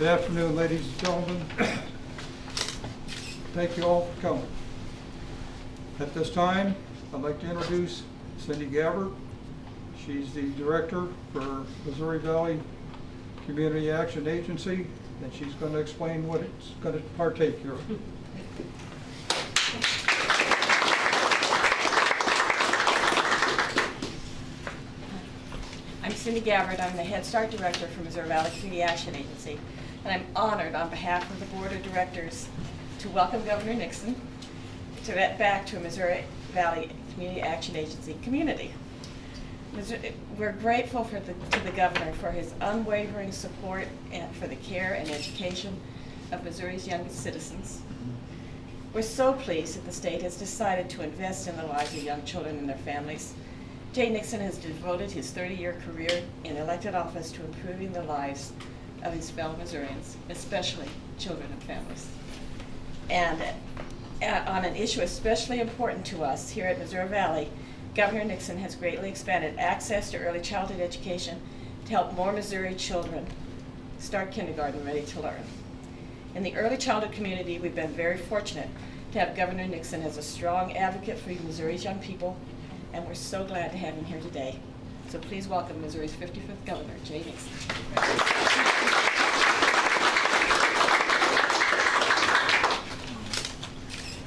Good afternoon, ladies and gentlemen. Thank you all for coming. At this time, I'd like to introduce Cindy Gabbard. She's the director for Missouri Valley Community Action Agency, and she's going to explain what it's going to partake here. I'm Cindy Gabbard. I'm the Head Start Director for Missouri Valley Community Action Agency, and I'm honored on behalf of the Board of Directors to welcome Governor Nixon back to Missouri Valley Community Action Agency community. We're grateful to the Governor for his unwavering support and for the care and education of Missouri's youngest citizens. We're so pleased that the state has decided to invest in the lives of young children and their families. Jay Nixon has devoted his 30-year career in elected office to improving the lives of his fellow Missourians, especially children and families. And on an issue especially important to us here at Missouri Valley, Governor Nixon has greatly expanded access to early childhood education to help more Missouri children start kindergarten ready to learn. In the early childhood community, we've been very fortunate to have Governor Nixon as a strong advocate for Missouri's young people, and we're so glad to have him here today. So please welcome Missouri's 55th Governor, Jay Nixon.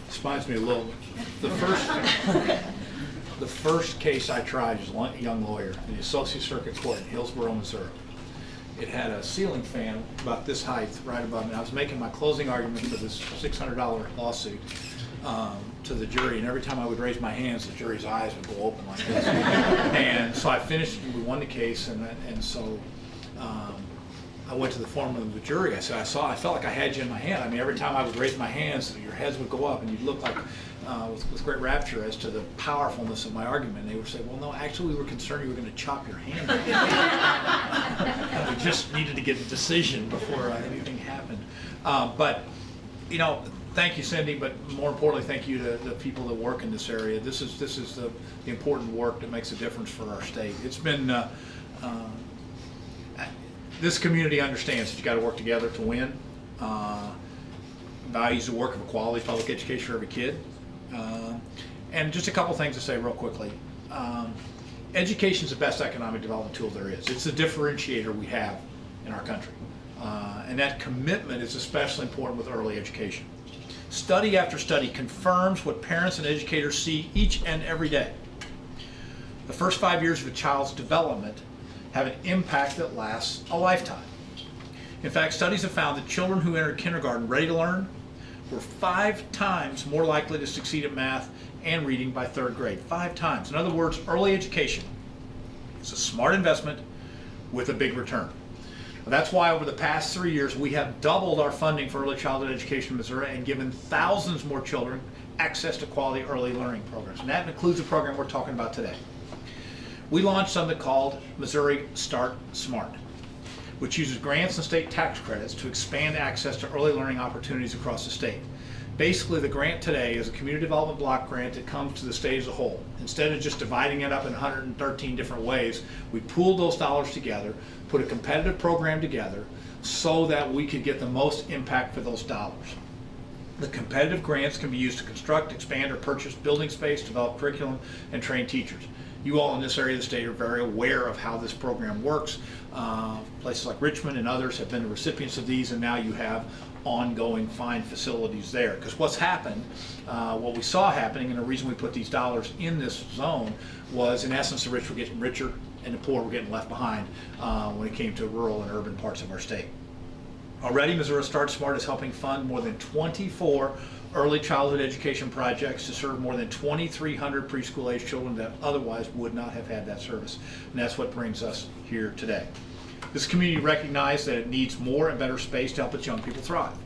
This reminds me a little. The first case I tried as a young lawyer in the Associate Circuit Court in Hillsborough, Missouri. It had a ceiling fan about this height right above me. I was making my closing argument for this $600 lawsuit to the jury, and every time I would raise my hands, the jury's eyes would go open like this. And so I finished, and we won the case, and so I went to the foreman of the jury. I said, I felt like I had you in my hand. I mean, every time I would raise my hands, your heads would go up, and you'd look like, with great rapture as to the powerfulness of my argument. And they would say, well, no, actually, we were concerned you were going to chop your hand off. And we just needed to get a decision before anything happened. But, you know, thank you, Cindy, but more importantly, thank you to the people that work in this area. This is the important work that makes a difference for our state. It's been, this community understands that you got to work together to win. Values the work of a quality public education for every kid. And just a couple things to say real quickly. Education is the best economic development tool there is. It's the differentiator we have in our country. And that commitment is especially important with early education. Study after study confirms what parents and educators see each and every day. The first 5 years of a child's development have an impact that lasts a lifetime. In fact, studies have found that children who entered kindergarten ready to learn were 5 times more likely to succeed at math and reading by 3rd grade. 5 times. In other words, early education is a smart investment with a big return. That's why over the past 3 years we have doubled our funding for early childhood education in Missouri and given thousands more children access to quality early learning programs. And that includes the program we're talking about today. We launched something called Missouri Start Smart, which uses grants and state tax credits to expand access to early learning opportunities across the state. Basically, the grant today is a community development block grant that comes to the state as a whole. Instead of just dividing it up in 113 different ways, we pooled those dollars together, put a competitive program together so that we could get the most impact for those dollars. The competitive grants can be used to construct, expand, or purchase building space, develop curriculum, and train teachers. You all in this area of the state are very aware of how this program works. Places like Richmond and others have been the recipients of these, and now you have ongoing fine facilities there. Because what's happened, what we saw happening, and the reason we put these dollars in this zone was, in essence, the rich were getting richer and the poor were getting left behind when it came to rural and urban parts of our state. Already, Missouri Start Smart is helping fund more than 24 early childhood education projects to serve more than 2,300 preschool-age children that otherwise would not have had that service. And that's what brings us here today. This community recognized that it needs more and better space to help its young people thrive.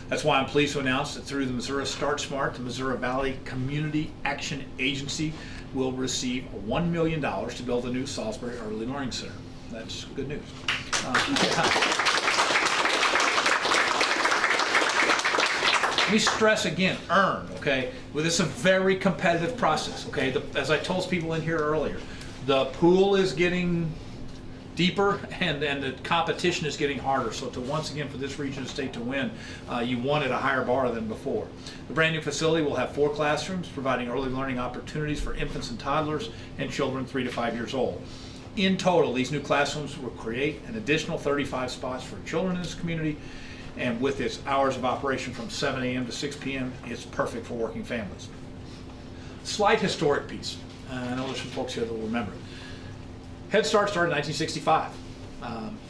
That's why I'm pleased to announce that through the Missouri Start Smart, the Missouri Valley Community Action Agency will receive $1 million to build a new Salisbury Early Learning Center. That's good news. Let me stress again, earn, okay? Well, this is a very competitive process, okay? As I told people in here earlier, the pool is getting deeper, and the competition is getting harder. So to once again for this region of the state to win, you won at a higher bar than before. The brand new facility will have 4 classrooms, providing early learning opportunities for infants and toddlers and children 3 to 5 years old. In total, these new classrooms will create an additional 35 spots for children in this community, and with its hours of operation from 7 a.m. to 6 p.m., it's perfect for working families. Slight historic piece. I know there's some folks here that will remember it. Head Start started in 1965.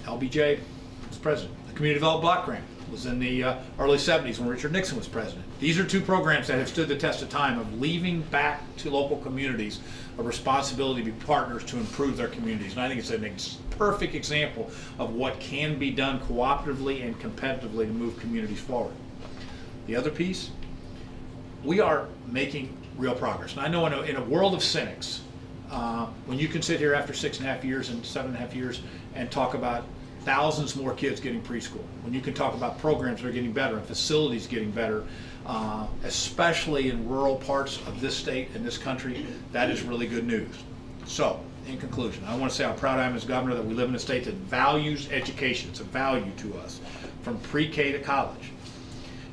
LBJ was president. The Community Development Block Grant was in the early 70s when Richard Nixon was president. These are 2 programs that have stood the test of time of leaving back to local communities a responsibility to be partners to improve their communities. And I think it's a perfect example of what can be done cooperatively and competitively to move communities forward. The other piece, we are making real progress. And I know in a world of cynics, when you can sit here after 6.5 years and 7.5 years and talk about thousands more kids getting preschool, when you can talk about programs that are getting better and facilities getting better, especially in rural parts of this state and this country, that is really good news. So, in conclusion, I want to say how proud I am as governor that we live in a state that values education. It's a value to us, from pre-K to college.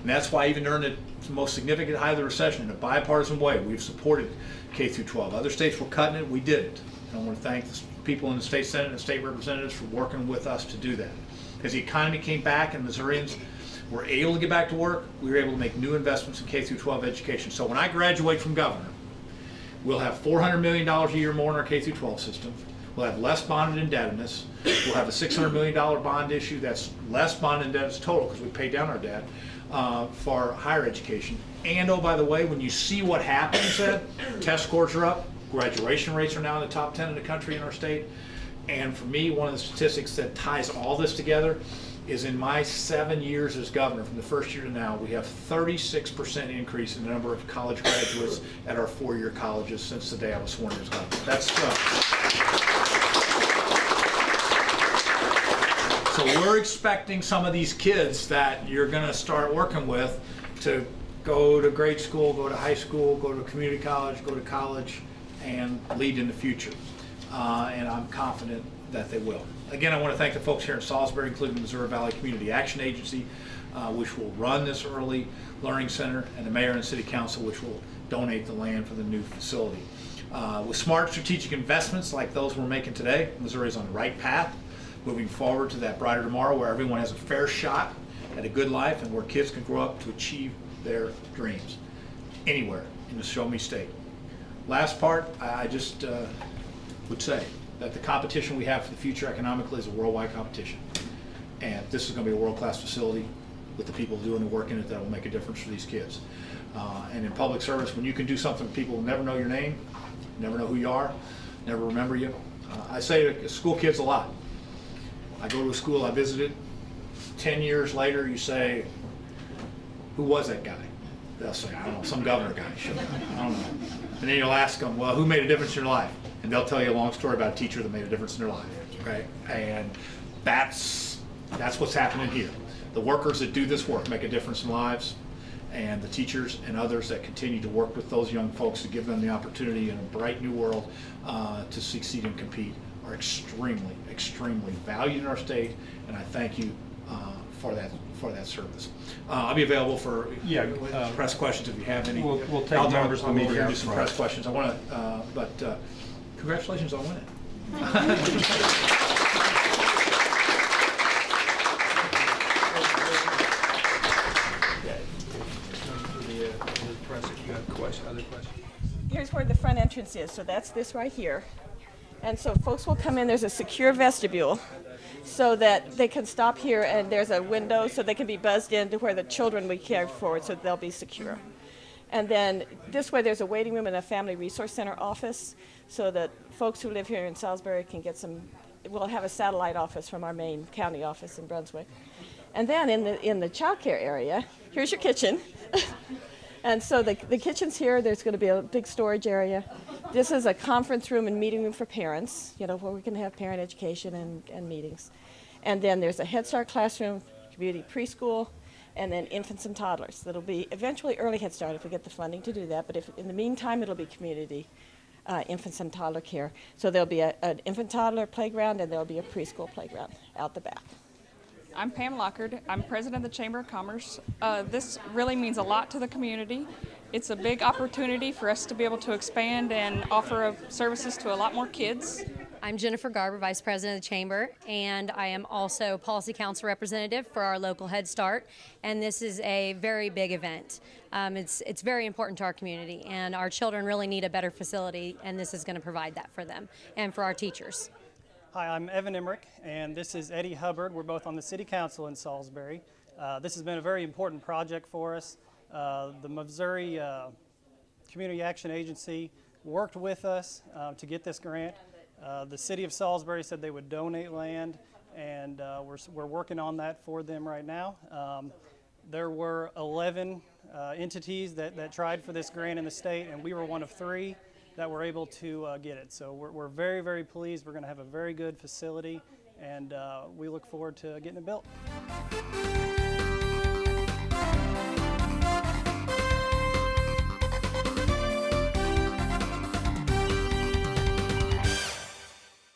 And that's why even during the most significant height of the recession, in a bipartisan way, we've supported K through 12. Other states were cutting it, we didn't. And I want to thank the people in the state Senate and state representatives for working with us to do that. As the economy came back and Missourians were able to get back to work, we were able to make new investments in K through 12 education. So when I graduate from governor, we'll have $400 million a year more in our K through 12 system. We'll have less bonded indebtedness. We'll have a $600 million bond issue that's less bonded indebtedness total because we paid down our debt for higher education. And oh, by the way, when you see what happens, test scores are up, graduation rates are now in the top 10 in the country in our state. And for me, one of the statistics that ties all this together is in my 7 years as governor, from the first year to now, we have 36% increase in the number of college graduates at our 4-year colleges since the day I was sworn in as governor. That's so we're expecting some of these kids that you're going to start working with to go to grade school, go to high school, go to community college, go to college, and lead in the future. And I'm confident that they will. Again, I want to thank the folks here in Salisbury, including the Missouri Valley Community Action Agency, which will run this early learning center, and the mayor and city council, which will donate the land for the new facility. With smart strategic investments like those we're making today, Missouri is on the right path, moving forward to that brighter tomorrow where everyone has a fair shot at a good life and where kids can grow up to achieve their dreams anywhere in the Show Me State. Last part, I just would say that the competition we have for the future economically is a worldwide competition. And this is going to be a world-class facility with the people doing the work in it that will make a difference for these kids. And in public service, when you can do something, people will never know your name, never know who you are, never remember you. I say to school kids a lot. I go to a school I visited, 10 years later you say, who was that guy? They'll say, I don't know, some governor guy. I don't know. And then you'll ask them, well, who made a difference in your life? And they'll tell you a long story about a teacher that made a difference in their life. Okay? And that's what's happening here. The workers that do this work make a difference in lives, and the teachers and others that continue to work with those young folks to give them the opportunity in a bright new world to succeed and compete are extremely, extremely valued in our state, and I thank you for that service. I'll be available for press questions if you have any. We'll take members of the media. I'll do some press questions. I want to, but congratulations on winning. Other questions? Here's where the front entrance is, so that's this right here. And so folks will come in, there's a secure vestibule so that they can stop here, and there's a window so they can be buzzed in to where the children we care for, so they'll be secure. And then this way there's a waiting room and a family resource center office so that folks who live here in Salisbury can get we'll have a satellite office from our main county office in Brunswick. And then in the child care area, here's your kitchen. And so the kitchen's here. There's going to be a big storage area. This is a conference room and meeting room for parents, where we can have parent education and meetings. And then there's a Head Start classroom, community preschool, and then infants and toddlers. That'll be eventually early Head Start if we get the funding to do that. But if in the meantime, it'll be community infants and toddler care. So there'll be an infant toddler playground and there'll be a preschool playground out the back. I'm Pam Lockard. I'm president of the Chamber of Commerce. This really means a lot to the community. It's a big opportunity for us to be able to expand and offer services to a lot more kids. I'm Jennifer Garber, Vice President of the Chamber, and I am also Policy Council Representative for our local Head Start, and this is a very big event. It's very important to our community, and our children really need a better facility, and this is going to provide that for them and for our teachers. Hi, I'm Evan Emmerich, and this is Eddie Hubbard. We're both on the City Council in Salisbury. This has been a very important project for us. The Missouri Community Action Agency worked with us to get this grant. The City of Salisbury said they would donate land, and we're working on that for them right now. There were 11 entities that tried for this grant in the state, and we were one of 3 that were able to get it. So we're very, very pleased. We're going to have a very good facility, and we look forward to getting it built.